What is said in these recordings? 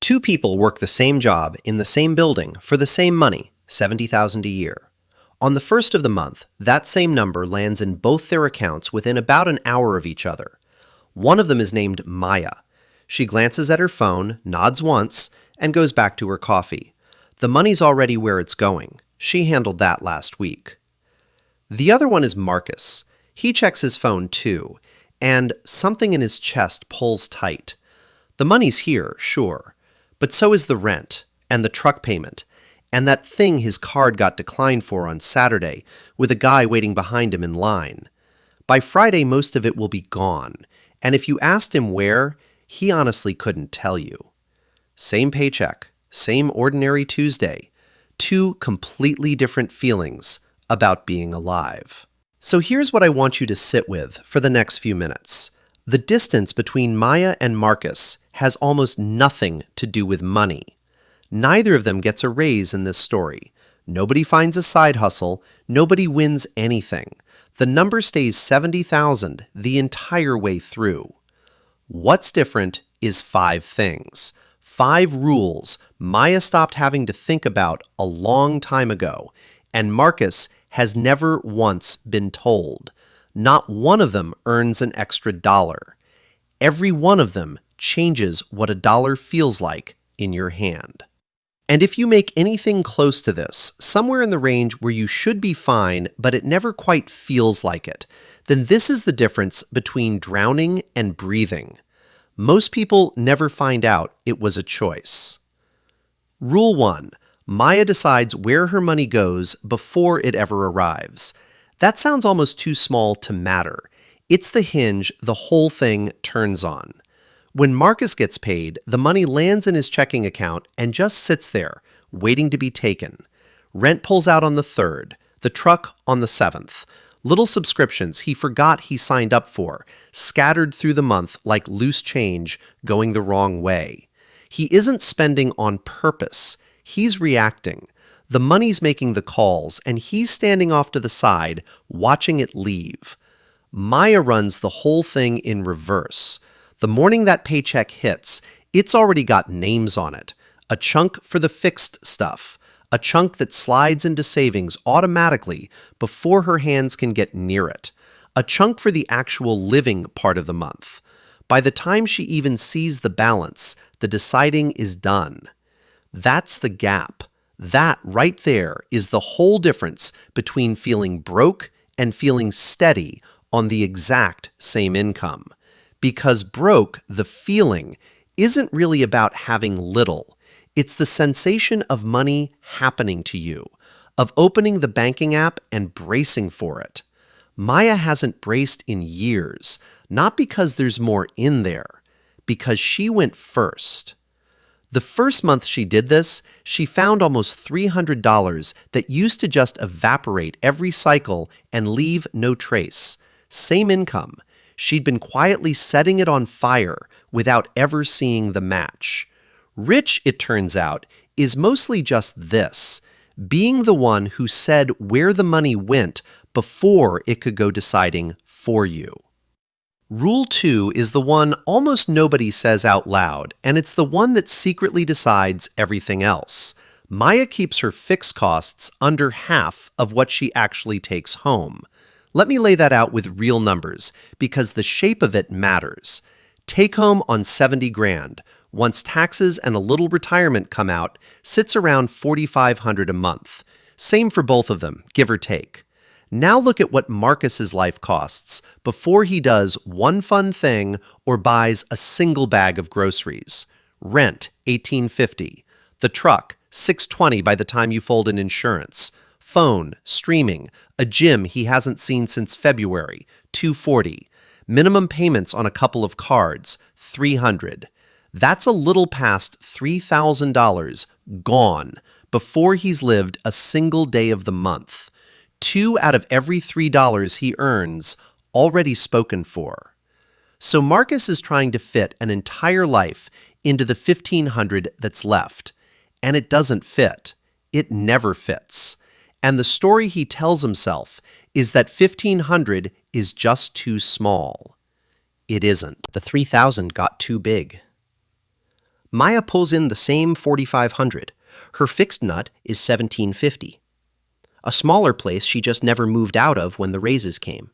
Two people work the same job in the same building for the same money, $70,000 a year. On the first of the month, that same number lands in both their accounts within about an hour of each other. One of them is named Maya. She glances at her phone, nods once, and goes back to her coffee. The money's already where it's going. She handled that last week. The other one is Marcus. He checks his phone too, and something in his chest pulls tight. The money's here, sure, but so is the rent, and the truck payment, and that thing his card got declined for on Saturday with a guy waiting behind him in line. By Friday, most of it will be gone, and if you asked him where, he honestly couldn't tell you. Same paycheck, same ordinary Tuesday, two completely different feelings about being alive. So here's what I want you to sit with for the next few minutes. The distance between Maya and Marcus has almost nothing to do with money. Neither of them gets a raise in this story. Nobody finds a side hustle. Nobody wins anything. The number stays 70,000 the entire way through. What's different is 5 things. 5 rules Maya stopped having to think about a long time ago, and Marcus has never once been told. Not one of them earns an extra dollar. Every one of them changes what a dollar feels like in your hand. And if you make anything close to this, somewhere in the range where you should be fine, but it never quite feels like it, then this is the difference between drowning and breathing. Most people never find out it was a choice. Rule 1. Maya decides where her money goes before it ever arrives. That sounds almost too small to matter. It's the hinge the whole thing turns on. When Marcus gets paid, the money lands in his checking account and just sits there, waiting to be taken. Rent pulls out on the 3rd, the truck on the 7th. Little subscriptions he forgot he signed up for, scattered through the month like loose change going the wrong way. He isn't spending on purpose. He's reacting. The money's making the calls, and he's standing off to the side, watching it leave. Maya runs the whole thing in reverse. The morning that paycheck hits, it's already got names on it. A chunk for the fixed stuff. A chunk that slides into savings automatically before her hands can get near it. A chunk for the actual living part of the month. By the time she even sees the balance, the deciding is done. That's the gap. That right there is the whole difference between feeling broke and feeling steady on the exact same income. Because broke, the feeling, isn't really about having little. It's the sensation of money happening to you, of opening the banking app and bracing for it. Maya hasn't braced in years, not because there's more in there, because she went first. The first month she did this, she found almost $300 that used to just evaporate every cycle and leave no trace. Same income. She'd been quietly setting it on fire without ever seeing the match. Rich, it turns out, is mostly just this, being the one who said where the money went before it could go deciding for you. Rule 2 is the one almost nobody says out loud, and it's the one that secretly decides everything else. Maya keeps her fixed costs under half of what she actually takes home. Let me lay that out with real numbers, because the shape of it matters. Take home on 70 grand, once taxes and a little retirement come out, sits around $4,500 a month. Same for both of them, give or take. Now look at what Marcus's life costs before he does one fun thing or buys a single bag of groceries. Rent, $1,850. The truck, $620 by the time you fold in insurance. Phone, streaming, a gym he hasn't seen since February, $240. Minimum payments on a couple of cards, $300. That's a little past $3,000 gone before he's lived a single day of the month. 2 out of every $3 he earns already spoken for. So Marcus is trying to fit an entire life into the $1,500 that's left, and it doesn't fit. It never fits. And the story he tells himself is that $1,500 is just too small. It isn't. The $3,000 got too big. Maya pulls in the same 4,500. Her fixed nut is 1,750. A smaller place she just never moved out of when the raises came.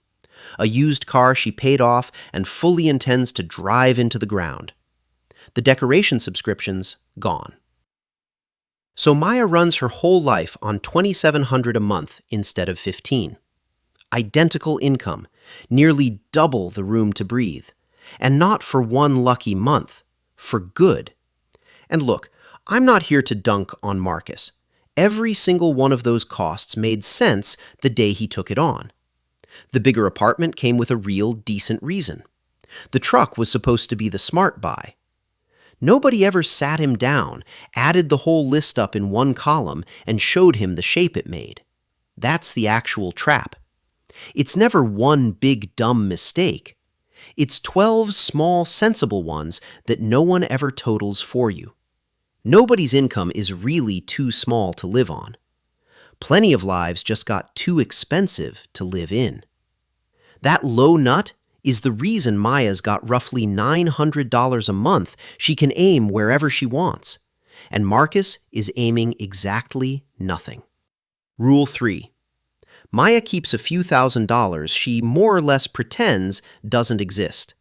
A used car she paid off and fully intends to drive into the ground. The decoration subscriptions gone. So Maya runs her whole life on 2,700 a month instead of 15. Identical income, nearly double the room to breathe. And not for one lucky month, for good. And look, I'm not here to dunk on Marcus. Every single one of those costs made sense the day he took it on. The bigger apartment came with a real decent reason. The truck was supposed to be the smart buy. Nobody ever sat him down, added the whole list up in one column, and showed him the shape it made. That's the actual trap. It's never one big dumb mistake. It's 12 small sensible ones that no one ever totals for you. Nobody's income is really too small to live on. Plenty of lives just got too expensive to live in. That low nut is the reason Maya's got roughly $900 a month she can aim wherever she wants. And Marcus is aiming exactly nothing. Rule 3. Maya keeps a few $1,000s she more or less pretends doesn't exist.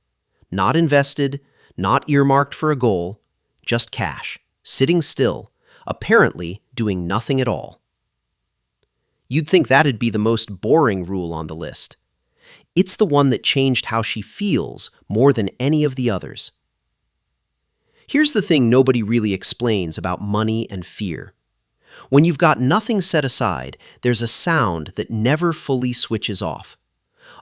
Not invested, not earmarked for a goal, just cash, sitting still, apparently doing nothing at all. You'd think that'd be the most boring rule on the list. It's the one that changed how she feels more than any of the others. Here's the thing nobody really explains about money and fear. When you've got nothing set aside, there's a sound that never fully switches off.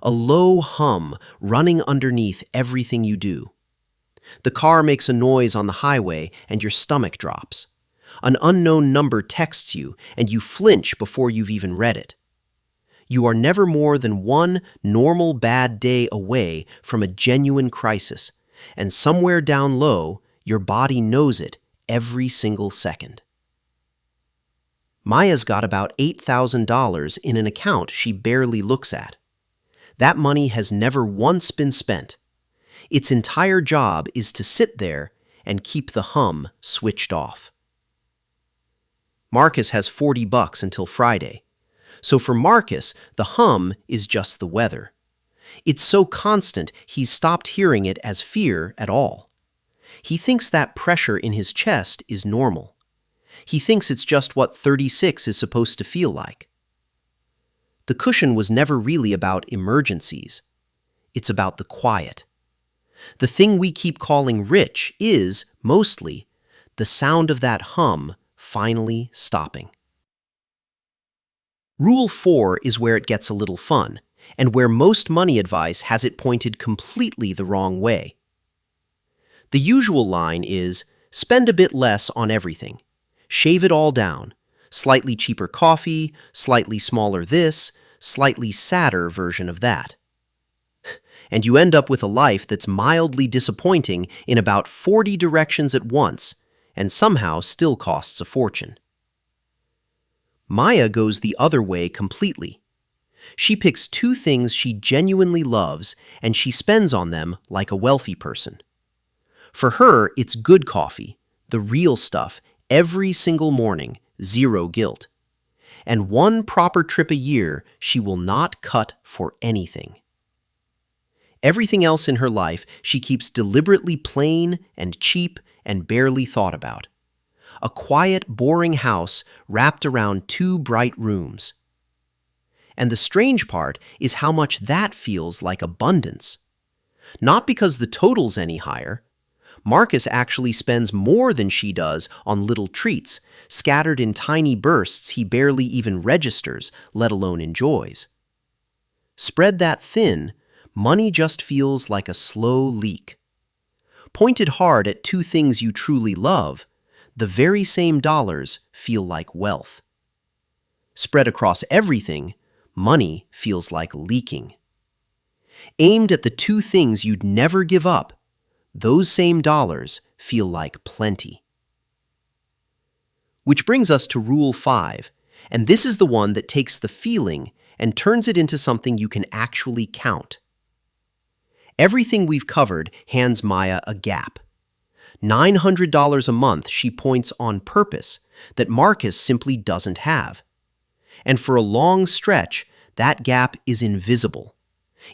A low hum running underneath everything you do. The car makes a noise on the highway and your stomach drops. An unknown number texts you and you flinch before you've even read it. You are never more than one normal bad day away from a genuine crisis, and somewhere down low, your body knows it every single second. Maya's got about $8,000 in an account she barely looks at. That money has never once been spent. Its entire job is to sit there and keep the hum switched off. Marcus has $40 until Friday. So for Marcus, the hum is just the weather. It's so constant he's stopped hearing it as fear at all. He thinks that pressure in his chest is normal. He thinks it's just what 36 is supposed to feel like. The cushion was never really about emergencies. It's about the quiet. The thing we keep calling rich is, mostly, the sound of that hum finally stopping. Rule 4 is where it gets a little fun, and where most money advice has it pointed completely the wrong way. The usual line is, spend a bit less on everything. Shave it all down. Slightly cheaper coffee, slightly smaller this, slightly sadder version of that. And you end up with a life that's mildly disappointing in about 40 directions at once, and somehow still costs a fortune. Maya goes the other way completely. She picks 2 things she genuinely loves, and she spends on them like a wealthy person. For her, it's good coffee, the real stuff, every single morning, zero guilt. And 1 proper trip a year she will not cut for anything. Everything else in her life she keeps deliberately plain and cheap and barely thought about. A quiet, boring house wrapped around 2 bright rooms. And the strange part is how much that feels like abundance. Not because the total's any higher. Marcus actually spends more than she does on little treats, scattered in tiny bursts he barely even registers, let alone enjoys. Spread that thin, money just feels like a slow leak. Pointed hard at 2 things you truly love, the very same dollars feel like wealth. Spread across everything, money feels like leaking. Aimed at the 2 things you'd never give up, those same dollars feel like plenty. Which brings us to Rule 5, and this is the one that takes the feeling and turns it into something you can actually count. Everything we've covered hands Maya a gap. $900 a month she points on purpose that Marcus simply doesn't have. And for a long stretch, that gap is invisible.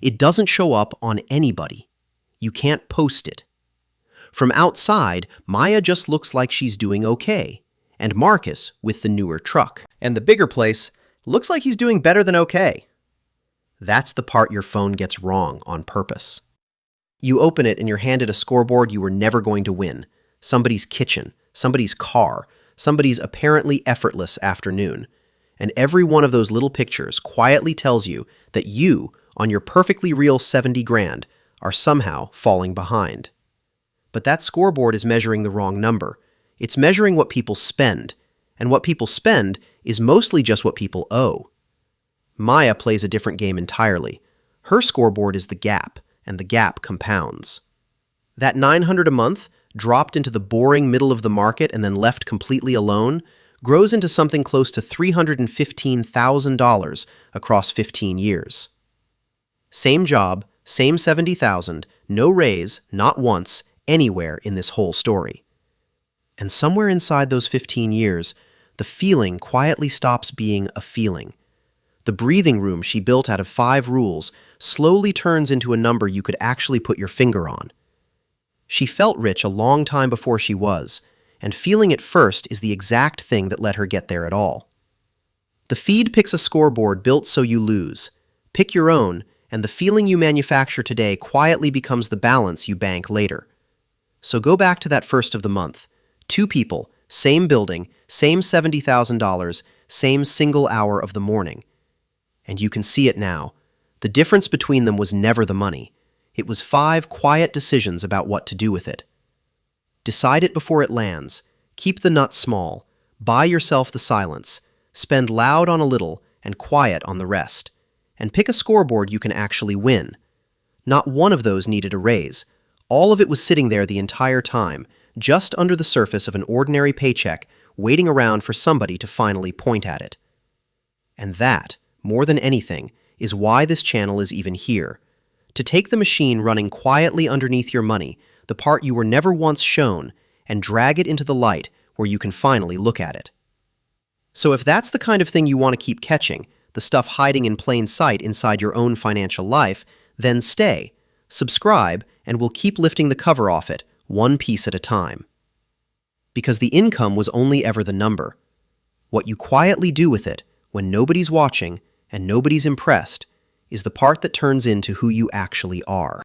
It doesn't show up on anybody. You can't post it. From outside, Maya just looks like she's doing okay, and Marcus, with the newer truck and the bigger place, looks like he's doing better than okay. That's the part your phone gets wrong on purpose. You open it and you're handed a scoreboard you were never going to win. Somebody's kitchen, somebody's car, somebody's apparently effortless afternoon. And every one of those little pictures quietly tells you that you, on your perfectly real 70 grand, are somehow falling behind. But that scoreboard is measuring the wrong number. It's measuring what people spend, and what people spend is mostly just what people owe. Maya plays a different game entirely. Her scoreboard is the gap, and the gap compounds. That $900 a month, dropped into the boring middle of the market and then left completely alone, grows into something close to $315,000 across 15 years. Same job, same $70,000, no raise, not once, anywhere in this whole story. And somewhere inside those 15 years, the feeling quietly stops being a feeling. The breathing room she built out of 5 rules slowly turns into a number you could actually put your finger on. She felt rich a long time before she was, and feeling it first is the exact thing that let her get there at all. The feed picks a scoreboard built so you lose. Pick your own, and the feeling you manufacture today quietly becomes the balance you bank later. So go back to that first of the month. 2 people, same building, same $70,000, same single hour of the morning. And you can see it now. The difference between them was never the money. It was 5 quiet decisions about what to do with it. Decide it before it lands. Keep the nut small. Buy yourself the silence. Spend loud on a little and quiet on the rest. And pick a scoreboard you can actually win. Not one of those needed a raise. All of it was sitting there the entire time, just under the surface of an ordinary paycheck, waiting around for somebody to finally point at it. And that, more than anything, is why this channel is even here. To take the machine running quietly underneath your money, the part you were never once shown, and drag it into the light where you can finally look at it. So if that's the kind of thing you want to keep catching, the stuff hiding in plain sight inside your own financial life, then stay, subscribe, and we'll keep lifting the cover off it, one piece at a time. Because the income was only ever the number. What you quietly do with it, when nobody's watching and nobody's impressed, is the part that turns into who you actually are.